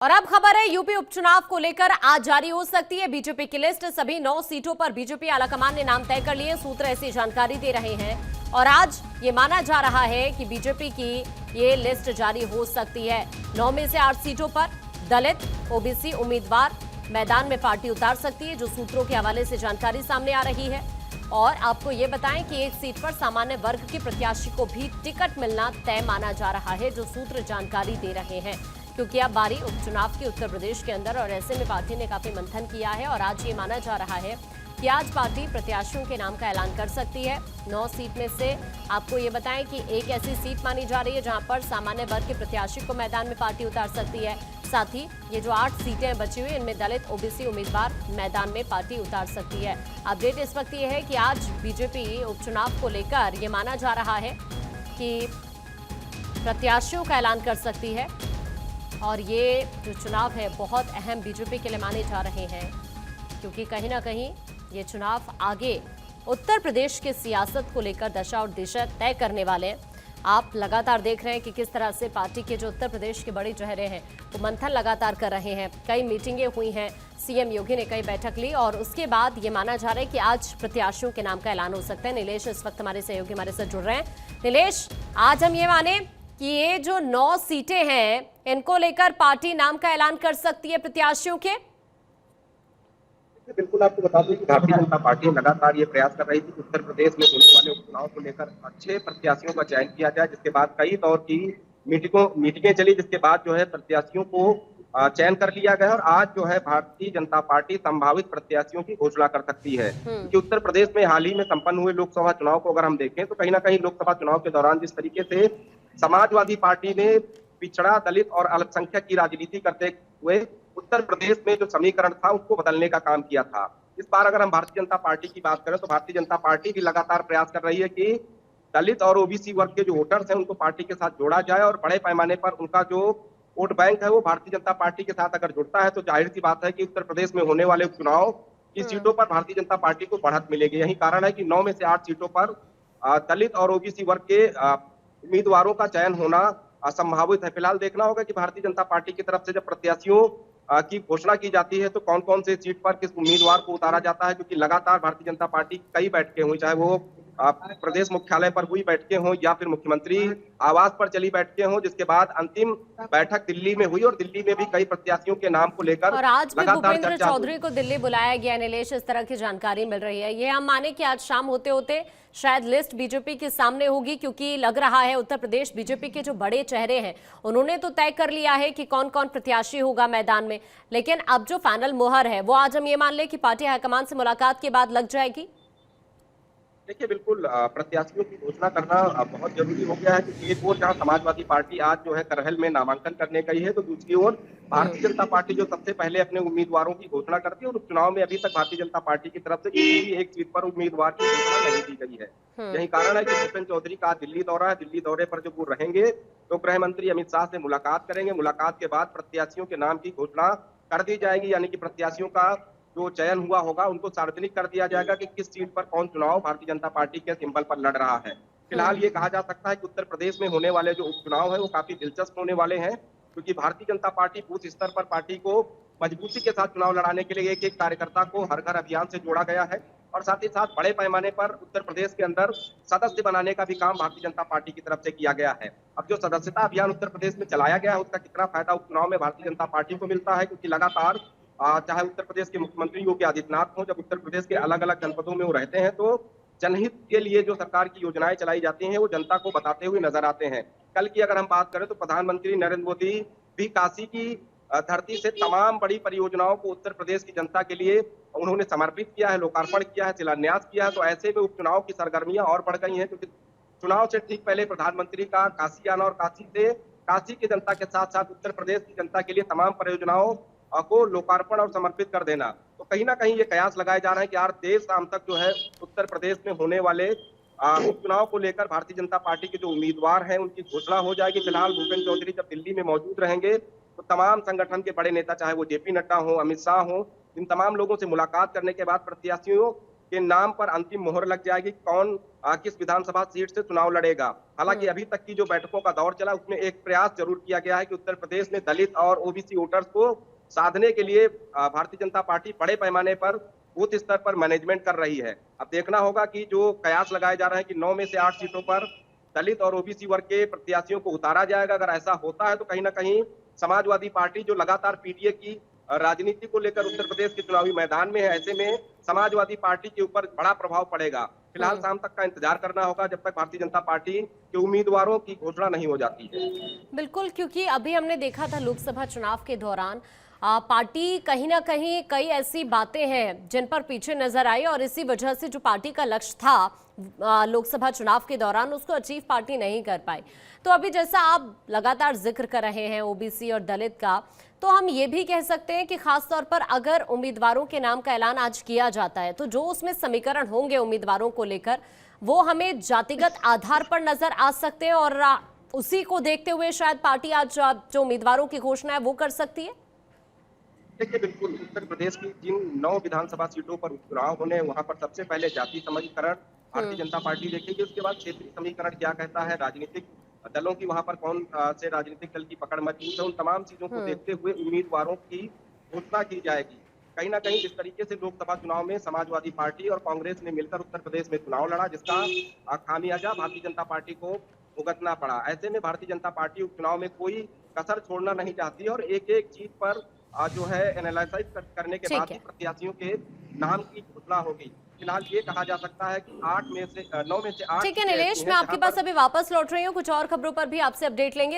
और अब खबर है यूपी उपचुनाव को लेकर आज जारी हो सकती है बीजेपी की लिस्ट। सभी 9 सीटों पर बीजेपी आलाकमान ने नाम तय कर लिए। सूत्र ऐसी जानकारी दे रहे हैं और आज ये माना जा रहा है कि बीजेपी की ये लिस्ट जारी हो सकती है। 9 में से 8 सीटों पर दलित ओबीसी उम्मीदवार मैदान में पार्टी उतार सकती है, जो सूत्रों के हवाले से जानकारी सामने आ रही है। और आपको ये बताएं कि एक सीट पर सामान्य वर्ग के प्रत्याशी को भी टिकट मिलना तय माना जा रहा है, जो सूत्र जानकारी दे रहे हैं, क्योंकि अब बारी उपचुनाव की उत्तर प्रदेश के अंदर और ऐसे में पार्टी ने काफी मंथन किया है और आज ये माना जा रहा है कि आज पार्टी प्रत्याशियों के नाम का ऐलान कर सकती है। 9 सीट में से आपको ये बताएं कि एक ऐसी सीट मानी जा रही है जहां पर सामान्य वर्ग के प्रत्याशी को मैदान में पार्टी उतार सकती है। साथ ही ये जो 8 सीटें बची हुई इनमें दलित ओबीसी उम्मीदवार मैदान में पार्टी उतार सकती है। अपडेट इस वक्त ये है कि आज बीजेपी उपचुनाव को लेकर ये माना जा रहा है कि प्रत्याशियों का ऐलान कर सकती है और ये जो चुनाव है बहुत अहम बीजेपी के लिए माने जा रहे हैं, क्योंकि कहीं ना कहीं ये चुनाव आगे उत्तर प्रदेश के सियासत को लेकर दशा और दिशा तय करने वाले हैं। आप लगातार देख रहे हैं कि किस तरह से पार्टी के जो उत्तर प्रदेश के बड़े चेहरे हैं वो मंथन लगातार कर रहे हैं। कई मीटिंगें हुई हैं, सीएम योगी ने कई बैठक ली और उसके बाद ये माना जा रहा है कि आज प्रत्याशियों के नाम का ऐलान हो सकता है। नीलेश इस वक्त हमारे सहयोगी हमारे साथ जुड़ रहे हैं। नीलेश, आज हम ये माने कि ये जो 9 सीटें हैं इनको लेकर पार्टी नाम का ऐलान कर सकती है प्रत्याशियों के? बिल्कुल, आपको बता दूं कि भारतीय जनता पार्टी लगातार ये प्रयास कर रही थी कि उत्तर प्रदेश में होने वाले उपचुनाव को लेकर अच्छे प्रत्याशियों का चयन किया जाए, जिसके बाद कई दौर की मीटिंगें चली, जिसके बाद जो है प्रत्याशियों को चयन कर लिया गया और आज जो है भारतीय जनता पार्टी संभावित प्रत्याशियों की घोषणा कर सकती है। क्योंकि उत्तर प्रदेश में हाल ही में संपन्न हुए लोकसभा चुनाव को अगर हम देखें तो कहीं ना कहीं लोकसभा चुनाव के दौरान जिस तरीके से समाजवादी पार्टी ने पिछड़ा, दलित और अल्पसंख्यक की राजनीति करते हुए उत्तर प्रदेश में जो समीकरण था उसको बदलने का काम किया था। इस बार अगर हम भारतीय जनता पार्टी की बात करें तो भारतीय जनता पार्टी भी लगातार प्रयास कर रही है कि दलित और ओबीसी वर्ग के जो वोटर्स हैं उनको पार्टी के साथ जोड़ा जाए और बड़े पैमाने पर उनका जो वोट बैंक है वो भारतीय जनता पार्टी के साथ अगर जुड़ता है तो जाहिर सी बात है कि उत्तर प्रदेश में होने वाले उपचुनाव की सीटों पर भारतीय जनता पार्टी को बढ़त मिलेगी। यही कारण है कि 9 में से 8 सीटों पर दलित और ओबीसी वर्ग के उम्मीदवारों का चयन होना संभावित है। फिलहाल देखना होगा कि भारतीय जनता पार्टी की तरफ से जब प्रत्याशियों की घोषणा की जाती है तो कौन कौन से सीट पर किस उम्मीदवार को उतारा जाता है, क्योंकि लगातार भारतीय जनता पार्टी की कई बैठकें हुई, चाहे वो प्रदेश मुख्यालय पर हुई बैठकें हों या फिर मुख्यमंत्री आवास पर चली बैठकें हों, जिसके बाद अंतिम बैठक दिल्ली में हुई और दिल्ली में भी कई प्रत्याशियों के नाम को लेकर और आज भी लगातार भूपेंद्र चर्चा चौधरी को दिल्ली बुलाया गया। नीलेश, इस तरह की जानकारी मिल रही है। ये हम माने कि आज शाम होते होते शायद लिस्ट बीजेपी के सामने होगी, क्योंकि लग रहा है उत्तर प्रदेश बीजेपी के जो बड़े चेहरे हैं उन्होंने तो तय कर लिया है कि कौन कौन प्रत्याशी होगा मैदान में, लेकिन अब जो फाइनल मोहर है वो आज हम ये मान ले कि पार्टी हाईकमान से मुलाकात के बाद लग जाएगी। देखिए, बिल्कुल प्रत्याशियों की घोषणा करना बहुत जरूरी हो गया है, क्योंकि एक ओर जहां समाजवादी पार्टी आज जो है करहल में नामांकन करने गई है तो दूसरी ओर भारतीय जनता पार्टी जो सबसे पहले अपने उम्मीदवारों की घोषणा करती है और उपचुनाव में अभी तक भारतीय जनता पार्टी की तरफ से किसी भी एक सीट पर उम्मीदवार की घोषणा नहीं की गई है। यही कारण है कि भूपेंद्र चौधरी का दिल्ली दौरा है। दिल्ली दौरे पर जब वो रहेंगे तो गृह मंत्री अमित शाह से मुलाकात करेंगे। मुलाकात के बाद प्रत्याशियों के नाम की घोषणा कर दी जाएगी, यानी कि प्रत्याशियों का जो चयन हुआ होगा उनको सार्वजनिक कर दिया जाएगा कि किस सीट पर कौन चुनाव भारतीय जनता पार्टी के सिंबल पर लड़ रहा है। फिलहाल ये कहा जा सकता है कि उत्तर प्रदेश में होने वाले जो उपचुनाव है वो काफी दिलचस्प होने वाले हैं, क्योंकि भारतीय जनता पार्टी बूथ स्तर पर पार्टी को मजबूती के साथ चुनाव लड़ाने के लिए एक एक कार्यकर्ता को हर घर अभियान से जोड़ा गया है और साथ ही साथ बड़े पैमाने पर उत्तर प्रदेश के अंदर सदस्य बनाने का भी काम भारतीय जनता पार्टी की तरफ से किया गया है। अब जो सदस्यता अभियान उत्तर प्रदेश में चलाया गया है उसका कितना फायदा उपचुनाव में भारतीय जनता पार्टी को मिलता है, क्योंकि लगातार चाहे उत्तर प्रदेश के मुख्यमंत्री योगी आदित्यनाथ हों, जब उत्तर प्रदेश के अलग अलग जनपदों में वो रहते हैं तो जनहित के लिए जो सरकार की योजनाएं चलाई जाती हैं वो जनता को बताते हुए नजर आते हैं। कल की अगर हम बात करें तो प्रधानमंत्री नरेंद्र मोदी भी काशी की धरती से तमाम बड़ी परियोजनाओं को उत्तर प्रदेश की जनता के लिए उन्होंने समर्पित किया है, लोकार्पण किया है, शिलान्यास किया है। तो ऐसे में उपचुनाव की सरगर्मियां और बढ़ गई हैं, क्योंकि चुनाव से ठीक पहले प्रधानमंत्री का काशी आना और काशी की जनता के साथ साथ उत्तर प्रदेश की जनता के लिए तमाम परियोजनाओं को लोकार्पण और समर्पित कर देना। तो कहीं ना कहीं ये कयास लगाए जा रहे हैं कि यार देर शाम तक जो है उत्तर प्रदेश में होने वाले उपचुनाव को लेकर भारतीय जनता पार्टी के जो उम्मीदवार हैं उनकी घोषणा हो जाएगी। फिलहाल भूपेंद्र चौधरी जब दिल्ली में मौजूद रहेंगे तो तमाम संगठन के बड़े नेता, चाहे वो जेपी नड्डा हो, अमित शाह हो, इन तमाम लोगों से मुलाकात करने के बाद प्रत्याशियों के नाम पर अंतिम मोहर लग जाएगी, कौन किस विधानसभा सीट से चुनाव लड़ेगा। हालांकि अभी तक की जो बैठकों का दौर चला उसमें एक प्रयास जरूर किया गया है कि उत्तर प्रदेश में दलित और ओबीसी वोटर्स को साधने के लिए भारतीय जनता पार्टी बड़े पैमाने पर बूथ स्तर पर मैनेजमेंट कर रही है। अब देखना होगा कि जो कयास लगाए जा रहे हैं कि 9 में से 8 सीटों पर दलित और ओबीसी वर्ग के प्रत्याशियों को उतारा जाएगा, अगर ऐसा होता है तो कहीं ना कहीं समाजवादी पार्टी जो लगातार पीडीए की राजनीति को लेकर उत्तर प्रदेश के चुनावी मैदान में है, ऐसे में समाजवादी पार्टी के ऊपर बड़ा प्रभाव पड़ेगा। फिलहाल शाम तक का इंतजार करना होगा जब तक भारतीय जनता पार्टी के उम्मीदवारों की घोषणा नहीं हो जाती है। बिल्कुल, क्योंकि अभी हमने देखा था लोकसभा चुनाव के दौरान पार्टी कहीं ना कहीं कई ऐसी बातें हैं जिन पर पीछे नजर आई और इसी वजह से जो पार्टी का लक्ष्य था लोकसभा चुनाव के दौरान उसको अचीव पार्टी नहीं कर पाई। तो अभी जैसा आप लगातार जिक्र कर रहे हैं ओबीसी और दलित का, तो हम ये भी कह सकते हैं कि खास तौर पर अगर उम्मीदवारों के नाम का ऐलान आज किया जाता है तो जो उसमें समीकरण होंगे उम्मीदवारों को लेकर वो हमें जातिगत आधार पर नजर आ सकते हैं और उसी को देखते हुए शायद पार्टी आज जो उम्मीदवारों की घोषणा है वो कर सकती है। देखिए, बिल्कुल उत्तर प्रदेश की जिन 9 विधानसभा सीटों पर उपचुनाव होने वहां पर सबसे पहले जाति समीकरण भारतीय जनता पार्टी देखेगी, उसके बाद क्षेत्रीय समीकरण क्या कहता है, राजनीतिक दलों की वहां पर कौन से राजनीतिक दल की पकड़ मजबूत है, उन तमाम चीजों को देखते हुए उम्मीदवारों की घोषणा की जाएगी। कहीं ना कहीं जिस तरीके से लोकसभा चुनाव में समाजवादी पार्टी और कांग्रेस ने मिलकर उत्तर प्रदेश में चुनाव लड़ा, जिसका खामियाजा भारतीय जनता पार्टी को भुगतना पड़ा, ऐसे में भारतीय जनता पार्टी उपचुनाव में कोई कसर छोड़ना नहीं चाहती और एक एक चीज पर जो है एनालिसिस करने के बाद ही प्रत्याशियों के नाम की घोषणा होगी। फिलहाल ये कहा जा सकता है कि 9 में से 8। ठीक है नीलेश, मैं आपके पास अभी वापस लौट रही हूँ, कुछ और खबरों पर भी आपसे अपडेट लेंगे।